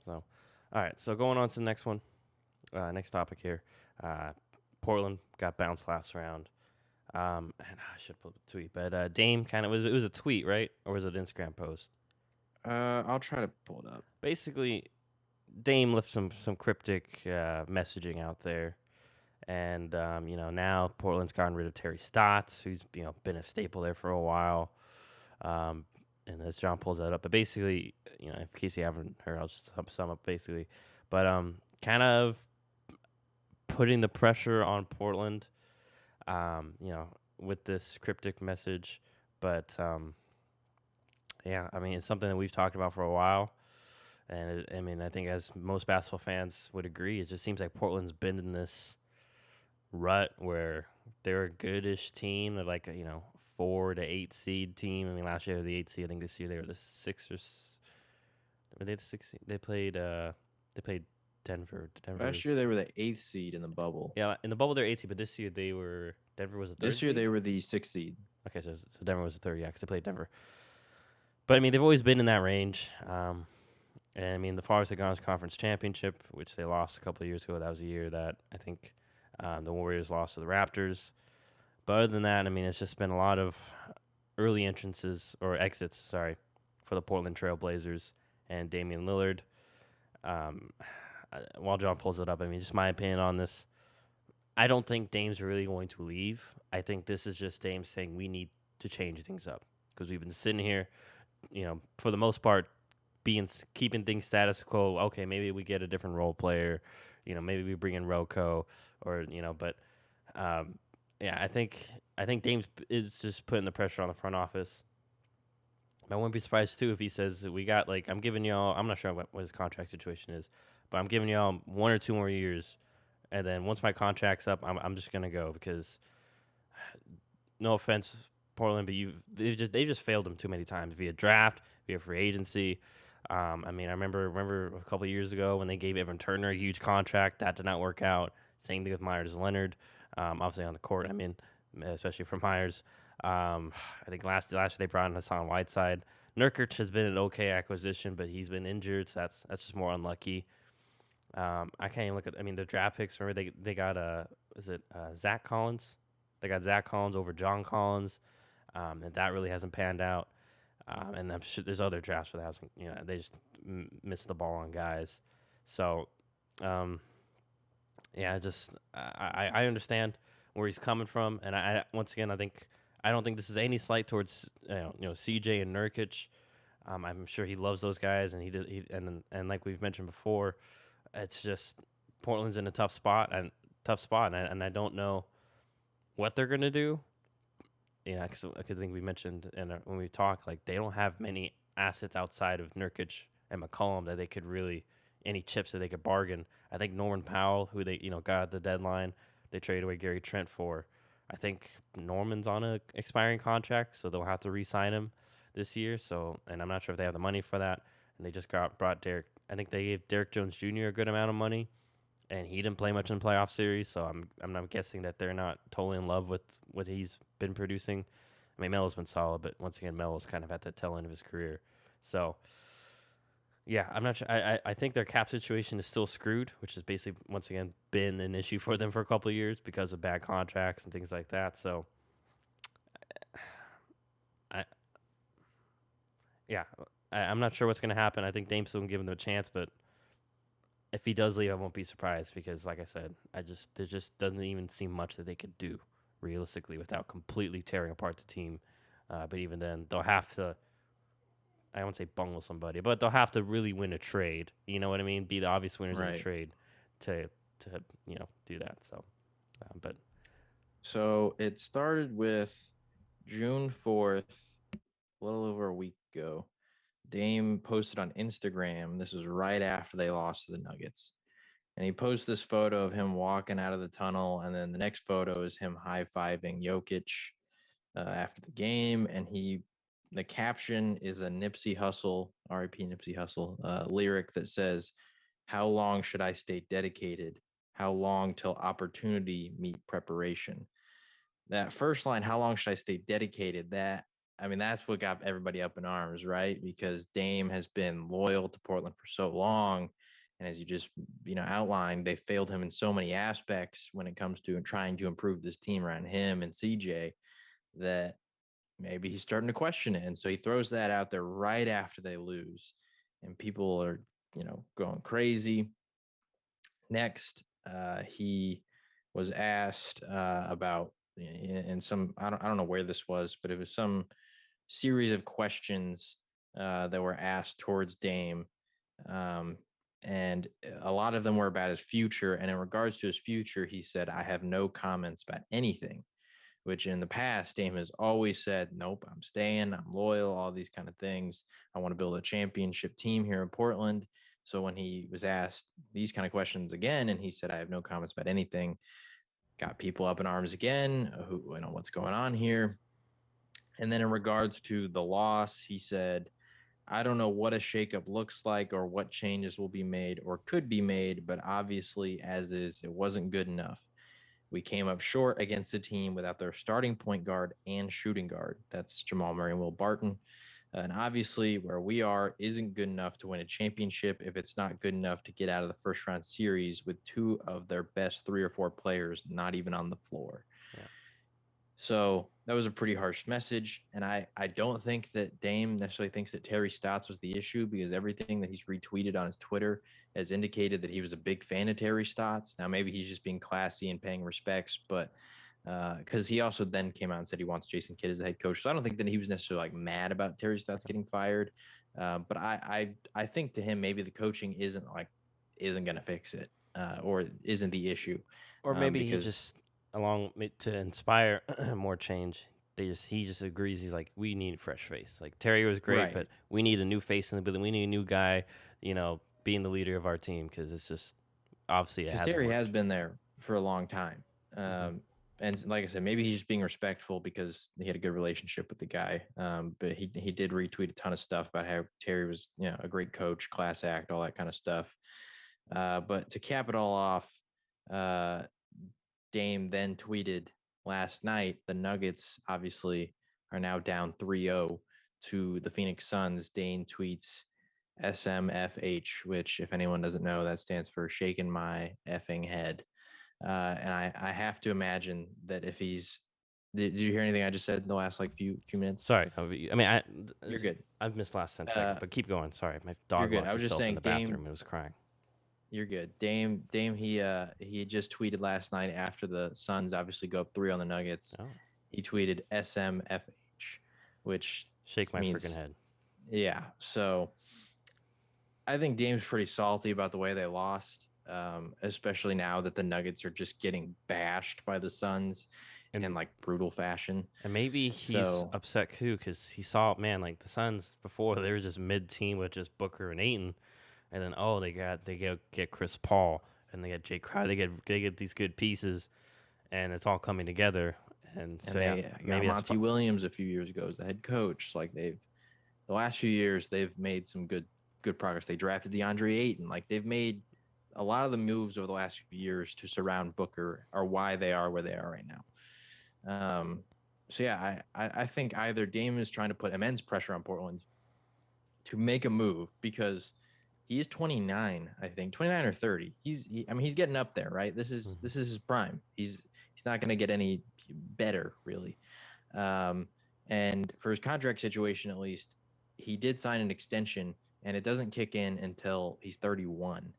So, all right. So going on to the next one. Next topic here. Portland got bounced last round. And I should put the tweet, but Dame kind of it was a tweet, right? Or was it an Instagram post? I'll try to pull it up. Basically, Dame left some cryptic messaging out there, and now Portland's gotten rid of Terry Stotts, who's been a staple there for a while. Um, and as John pulls that up, but basically, in case you haven't heard, I'll just sum up basically. But kind of putting the pressure on Portland, with this cryptic message. But yeah, I mean, it's something that we've talked about for a while. And I think as most basketball fans would agree, it just seems like Portland's been in this rut where they're a goodish team. They're like 4 to 8 seed team. I mean, last year they were the 8 seed. I think this year they were the Sixers. Were they the 6 seed? They played Denver. Denver Last was year they were the 8th seed in the bubble. yeah in the bubble they're 8 seed, but this year Denver was the third This year seed. they were the 6th seed. Okay, so Denver was the third, yeah, because they played Denver. But I mean, they've always been in that range. And I mean, the farthest they gone is conference championship, which they lost a couple of years ago. That was the year that I think the Warriors lost to the Raptors. But other than that, I mean, it's just been a lot of early entrances or exits, sorry, for the Portland Trailblazers and Damian Lillard. Um, while John pulls it up, I mean, just my opinion on this. I don't think Dame's really going to leave. I think this is just Dame saying we need to change things up because we've been sitting here, for the most part, keeping things status quo. Okay, maybe we get a different role player, maybe we bring in Rocco, or but um, yeah, I think Dame is just putting the pressure on the front office. I wouldn't be surprised too if he says we got like I'm giving y'all. I'm not sure what his contract situation is, but I'm giving y'all 1 or 2 more years, and then once my contract's up, I'm just gonna go because no offense, Portland, but they've just failed them too many times via draft, via free agency. I mean, I remember a couple of years ago when they gave Evan Turner a huge contract that did not work out. Same thing with Myers Leonard, obviously on the court. I mean, especially for Myers. I think last year they brought in Hassan Whiteside. Nurkic has been an okay acquisition, but he's been injured, so that's just more unlucky. I can't even look at. I mean, the draft picks. Remember they got is it Zach Collins? They got Zach Collins over John Collins, and that really hasn't panned out. And I'm sure there's other drafts where that hasn't. They just missed the ball on guys. So, um, yeah, I understand where he's coming from, and I once again I don't think this is any slight towards CJ and Nurkic. I'm sure he loves those guys, and and like we've mentioned before, it's just Portland's in a and I don't know what they're gonna do. Yeah, because I think we mentioned when we talked, like they don't have many assets outside of Nurkic and McCollum that they could really any chips that they could bargain. I think Norman Powell, who they got at the deadline, they traded away Gary Trent for. I think Norman's on a expiring contract, so they'll have to re-sign him this year. So, and I'm not sure if they have the money for that. And they just brought Derek. I think they gave Derek Jones Jr. a good amount of money, and he didn't play much in the playoff series. So I'm not guessing that they're not totally in love with what he's been producing. I mean, Melo's been solid, but once again, Melo's kind of at the tail end of his career. So yeah, I'm not sure. I think their cap situation is still screwed, which has basically once again been an issue for them for a couple of years because of bad contracts and things like that. So I yeah, I'm not sure what's going to happen. I think Dame's still going to give him a chance, but if he does leave, I won't be surprised because, like I said, there just doesn't even seem much that they could do realistically without completely tearing apart the team. But even then, they'll have to. I won't say bungle somebody, but they'll have to really win a trade. You know what I mean? Be the obvious winners in a Right. trade to do that. So, but So it started with June 4th, a little over a week ago. Dame posted on Instagram. This was right after they lost to the Nuggets. And he posts this photo of him walking out of the tunnel. And then the next photo is him high fiving Jokic after the game. And the caption is a Nipsey Hussle, RIP Nipsey Hussle, lyric that says, "How long should I stay dedicated? How long till opportunity meet preparation?" That first line, "How long should I stay dedicated?" That I mean, that's what got everybody up in arms, right? Because Dame has been loyal to Portland for so long. And as you just, outlined, they failed him in so many aspects when it comes to trying to improve this team around him and CJ that maybe he's starting to question it. And so he throws that out there right after they lose. And people are, going crazy. Next, he was asked about in some I don't know where this was, but it was some series of questions that were asked towards Dame, um, and a lot of them were about his future. And in regards to his future, he said, "I have no comments about anything." Which in the past, Dame has always said, "Nope, I'm staying, I'm loyal, all these kind of things. I want to build a championship team here in Portland." So when he was asked these kind of questions again, and he said, "I have no comments about anything," got people up in arms again. Who, what's going on here? And then in regards to the loss, he said, "I don't know what a shakeup looks like or what changes will be made or could be made, but obviously, as is, it wasn't good enough. We came up short against a team without their starting point guard and shooting guard. That's Jamal Murray and Will Barton. And obviously, where we are isn't good enough to win a championship if it's not good enough to get out of the first round series with two of their best 3 or 4 players not even on the floor." Yeah. So that was a pretty harsh message. And I don't think that Dame necessarily thinks that Terry Stotts was the issue, because everything that he's retweeted on his Twitter has indicated that he was a big fan of Terry Stotts. Now, maybe he's just being classy and paying respects, but because he also then came out and said he wants Jason Kidd as the head coach. So I don't think that he was necessarily like mad about Terry Stotts getting fired. But I think to him, maybe the coaching isn't going to fix it, or isn't the issue. Or maybe he Because just to inspire more change. He just agrees. He's like, we need a fresh face. Like Terry was great, right. but we need a new face in the building. We need a new guy, being the leader of our team, because it's just obviously it Because hasn't Terry has worked. been there for a long time. Hmm. And like I said, maybe he's just being respectful because he had a good relationship with the guy. But he did retweet a ton of stuff about how Terry was, a great coach, class act, all that kind of stuff. But to cap it all off, uh, Dame then tweeted last night, the Nuggets obviously are now down 3-0 to the Phoenix Suns. Dame tweets SMFH, which, if anyone doesn't know, that stands for shaking my effing head. And I have to imagine that if he's, did you hear anything I just said in the last like few minutes? Sorry, I mean, You're good. I've missed the last 10 seconds, Uh, but keep going. Sorry, my you're dog good. I locked was just itself in saying, the Dame. bathroom. It was crying. You're good. Dame. He just tweeted last night after the Suns obviously go up 3 on the Nuggets. Oh, He tweeted SMFH, which shake my freaking means, head. yeah. So I think Dame's pretty salty about the way they lost, especially now that the Nuggets are just getting bashed by the Suns in And like brutal fashion. And maybe he's So upset too because he saw, man, like the Suns before they were just mid team with just Booker and Aiton, and then they get Chris Paul and they get Jay Crowder, they get these good pieces, and it's all coming together. And and so yeah, they got maybe that's Monty Williams a few years ago as the head coach. Like the last few years they've made some good progress. They drafted DeAndre Ayton. Like they've made a lot of the moves over the last few years to surround Booker are why they are where they are right now. So yeah, I think either Dame is trying to put immense pressure on Portland to make a move because he is 29, I think 29 or 30. I mean, he's getting up there, right? This is Mhm. this is his prime. He's not going to get any better, really. Um, and for his contract situation, at least, he did sign an extension, and it doesn't kick in until he's 31.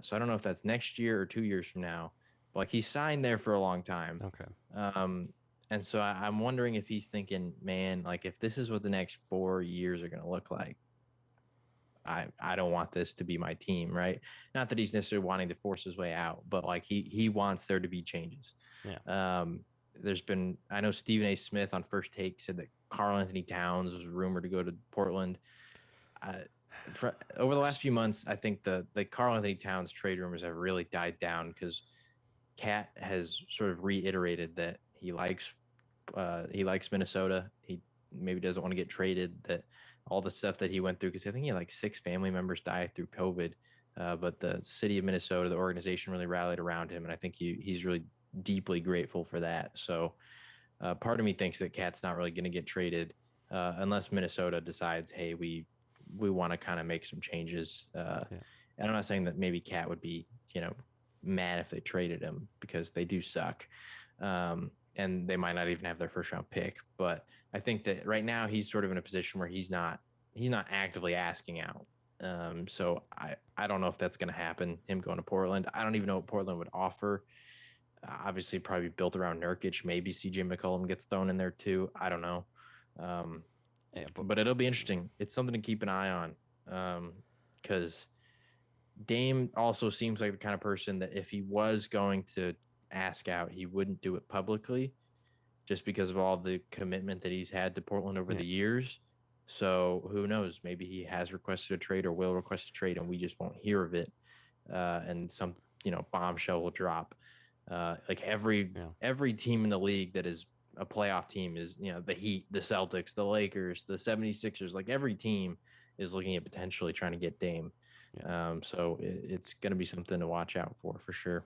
So I don't know if that's next year or 2 years from now, but like he signed there for a long time. Okay. Um, and so I'm wondering if he's thinking, man, like if this is what the next 4 years are going to look like, I don't want this to be my team, right? Not that he's necessarily wanting to force his way out, but like he wants there to be changes. Yeah. There's been, I know Stephen A. Smith on First Take said that Karl Anthony Towns was rumored to go to Portland. Over the last few months, I think the Karl Anthony Towns trade rumors have really died down because Cat has sort of reiterated that he likes Minnesota. He maybe doesn't want to get traded. That all the stuff that he went through, because I think he had like 6 family members die through COVID. But the city of Minnesota, the organization really rallied around him, and I think he's really deeply grateful for that. So Part of me thinks that Cat's not really going to get traded unless Minnesota decides, hey, we want to kind of make some changes. Yeah. And I'm not saying that maybe Cat would be, mad if they traded him because they do suck. And they might not even have their first round pick. But I think that right now he's sort of in a position where he's not actively asking out. So I don't know if that's going to happen. Him going to Portland. I don't even know what Portland would offer. Obviously, probably built around Nurkic. Maybe CJ McCollum gets thrown in there too. I don't know. Yeah, But it'll be interesting. It's something to keep an eye on. Because Dame also seems like the kind of person that if he was going to ask out, he wouldn't do it publicly just because of all the commitment that he's had to Portland over yeah, the years. So who knows? Maybe he has requested a trade or will request a trade, and we just won't hear of it. And some bombshell will drop. Like yeah. every team in the league that is a playoff team is the Heat, the Celtics, the Lakers, the 76ers. Like every team is looking at potentially trying to get Dame. Yeah. So it's going to be something to watch out for sure.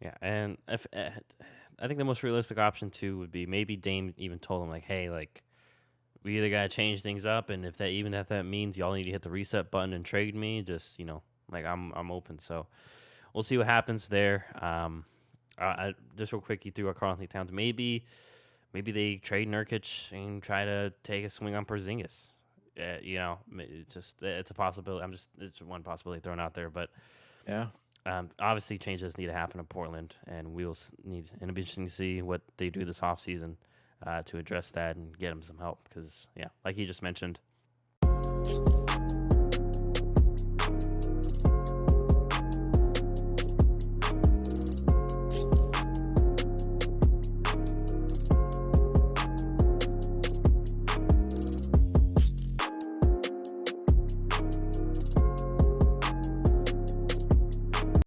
Yeah, and if I think the most realistic option too would be maybe Dame even told him like, hey, like we either gotta change things up, and if that means y'all need to hit the reset button and trade me, just like I'm open. So we'll see what happens there. Just real quick, you threw a Carlton Towns. Maybe they trade Nurkic and try to take a swing on Porzingis. It's a possibility. It's one possibility thrown out there, but Yeah. obviously changes need to happen in Portland, and and it'll be interesting to see what they do this offseason to address that and get them some help. Because like you just mentioned,